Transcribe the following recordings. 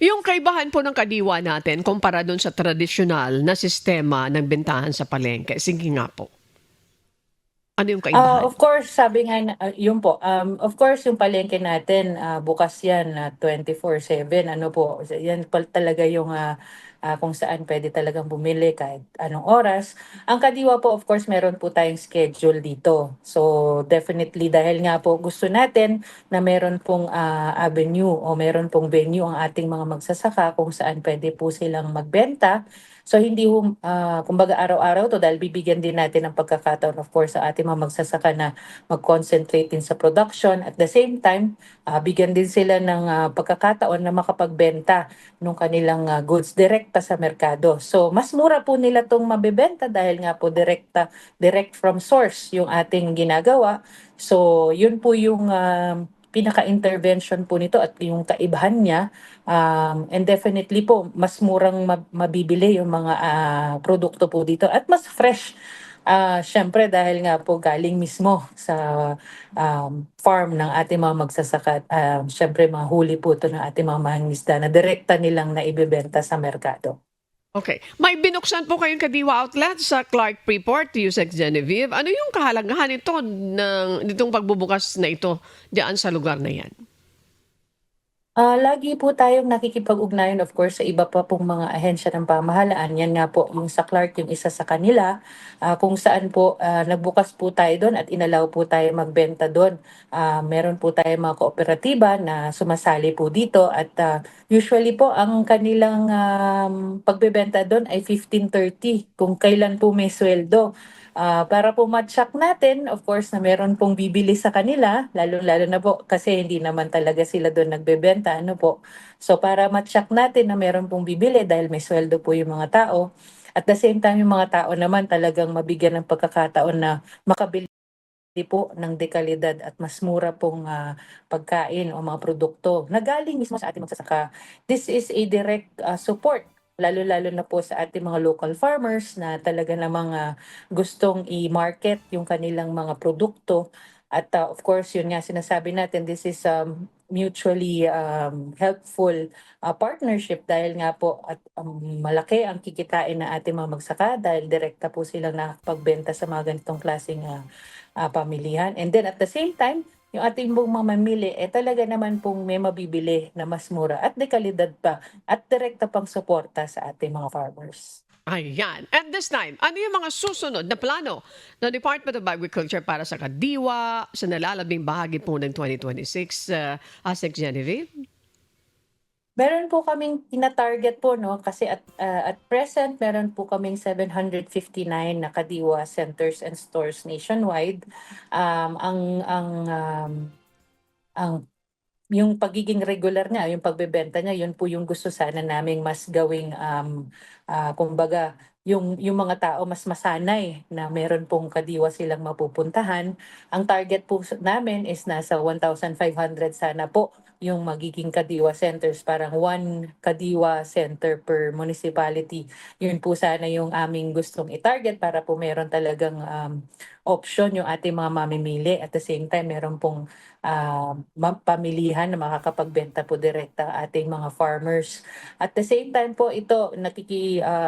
Yung kaibahan po ng kadiwa natin kumpara dun sa tradisyonal na sistema ng bentahan sa palengke, sige nga po, ano yung kaibahan? Of course, sabi nga na yun po, of course yung palengke natin, bukas yan na 24/7 ano po, yan talaga yung, kung saan puwede talagang bumili kahit anong oras. Ang kadiwa po of course meron po tayong schedule dito. So, definitely dahil nga po gusto natin na meron pong, avenue o meron pong venue ang ating mga magsasaka kung saan puwede po silang magbenta. So hindi kumbaga araw-araw 'to dahil bibigyan din natin ng pagkakataon of course sa ating mga magsasaka na mag-concentrate din sa production. At the same time, bigyan din sila ng, pagkakataon na makapagbenta nung kanilang, goods direkta sa merkado. So mas mura po nila 'tong mabebenta dahil nga po direct from source yung ating ginagawa. So yun po yung, pinaka-intervention po nito at yung kaibahan niya. And definitely po mas murang mabibili yung mga, produkto po dito at mas fresh. Siyempre dahil nga po galing mismo sa, farm ng ating mga magsasaka at, siyempre mga huli po 'to ng ating mga mangingisda na direkta nilang naibebenta sa merkado. Okay, may binuksan po kayong kadiwa outlet sa Clark Freeport, Yusek Genevieve. Ano yung kahalagahan nito nitong pagbubukas na ito diyan sa lugar na yan? Lagi po tayong nakikipag-ugnayan of course sa iba pa pong mga ahensya ng pamahalaan. Yan nga po yung sa Clark yung isa sa kanila, kung saan po, nagbukas po tayo dun at inalaw po tayo magbenta dun. Meron po tayong mga kooperatiba na sumasali po dito at, usually po ang kanilang, pagbebenta dun ay 15:30 kung kailan po may suweldo. Para po matiyak natin of course na meron pong bibili sa kanila, lalong-lalo na po kasi hindi naman talaga sila dun nagbebenta, ano po. So para matiyak natin na meron pong bibili dahil may sweldo po yung mga tao, at the same time yung mga tao naman talagang mabigyan ng pagkakataon na makabili po ng dekalidad at mas mura pong, pagkain o mga produkto na galing mismo sa ating magsasaka. This is a direct, support lalo-lalo na po sa ating mga local farmers na talaga namang, gustong i-market yung kanilang mga produkto at, of course yun nga sinasabi natin this is, mutually, helpful, partnership dahil nga po at, malaki ang kikitain ng ating mga magsaka dahil direkta po silang nakakapagbenta sa mga ganitong klaseng, pamilihan. And then at the same time, yung ating pong mamamili, eh talaga naman pong may mabibili na mas mura at dekalidad pa at direkta pang suporta sa ating mga farmers. Ayan. At this time, ano yung mga susunod na plano ng Department of Agriculture para sa kadiwa sa nalalabing bahagi po ng 2026, Asek Genevieve? Meron po kaming tina-target po 'no, kasi at present meron po kaming 759 na Kadiwa centers and stores nationwide. Ang yung pagiging regular niya, yung pagbebenta niya, yun po yung gusto sana naming mas gawing, kumbaga yung mga tao mas masanay na meron pong kadiwa silang mapupuntahan. Ang target po namin is nasa 1,500 sana po yung magiging kadiwa centers, parang one kadiwa center per municipality. Yun po sana yung aming gustong i-target para po meron talagang, option yung ating mga mamimili at the same time meron pong pamilihan na makakapagbenta po direkta ating mga farmers. At the same time po ito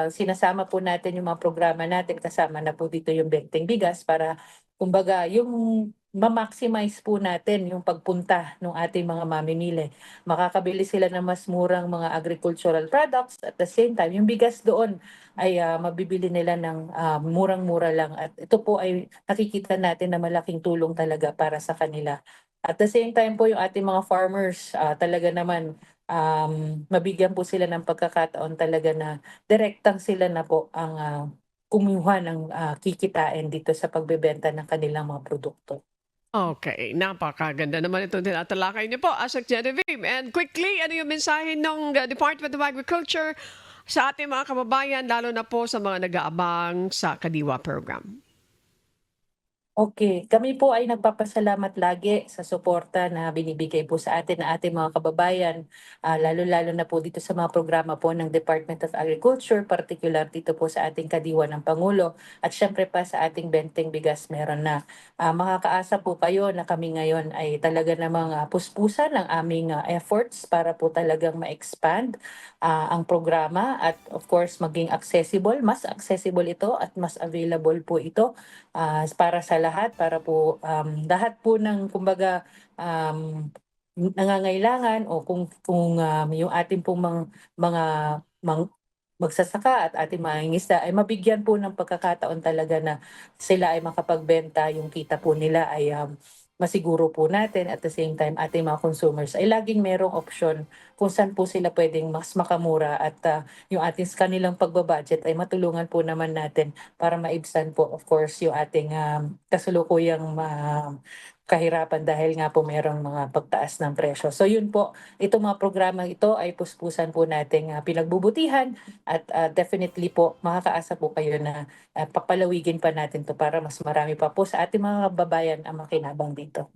sinasama po natin yung mga programa natin kasama na po dito yung Benteng Bigas para kumbaga yung ma-maximize po natin yung pagpunta ng ating mga mamimili. Makakabili sila ng mas murang mga agricultural products at the same time yung bigas doon ay mabibili nila ng murang-mura lang at ito po ay nakikita natin na malaking tulong talaga para sa kanila. At the same time po yung ating mga farmers, talaga naman, mabigyan po sila ng pagkakataon talaga na direktang sila na po ang, kumuha ng, kikitain dito sa pagbebenta ng kanilang mga produkto. Okay, napakaganda naman itong tinatalakay niyo po, Asek Genevieve. And quickly, ano yung mensahe ng Department of Agriculture sa ating mga kababayan, lalo na po sa mga nag-aabang sa Kadiwa program? Okay, kami po ay nagpapasalamat lagi sa suporta na binibigay po sa atin ng ating mga kababayan, lalo-lalo na po dito sa mga programa po ng Department of Agriculture, particular dito po sa ating kadiwa ng Pangulo at syempre pa sa ating benteng bigas meron na. Makakaasa po kayo na kami ngayon ay talaga namang puspusan ng aming efforts para po talagang ma-expand ang programa at of course maging accessible, mas accessible ito at mas available po ito para sa lahat, para po lahat po ng kumbaga nangangailangan o kung yung ating pong mga magsasaka at ating mga mangingisda ay mabigyan po ng pagkakataon talaga na sila ay makapagbenta, yung kita po nila ay masiguro po natin at the same time ating mga consumers ay laging merong option kung saan po sila pwedeng mas makamura at yung ating kanilang pagbabudget ay matulungan po naman natin para maibsan po of course yung ating kasalukuyang kahirapan dahil nga po merong mga pagtaas ng presyo. So yun po, itong mga programang ito ay puspusan po nating pinagbubutihan at definitely po makakaasa po kayo na papalawigin pa natin to para mas marami pa po sa ating mga kababayan ang makinabang dito.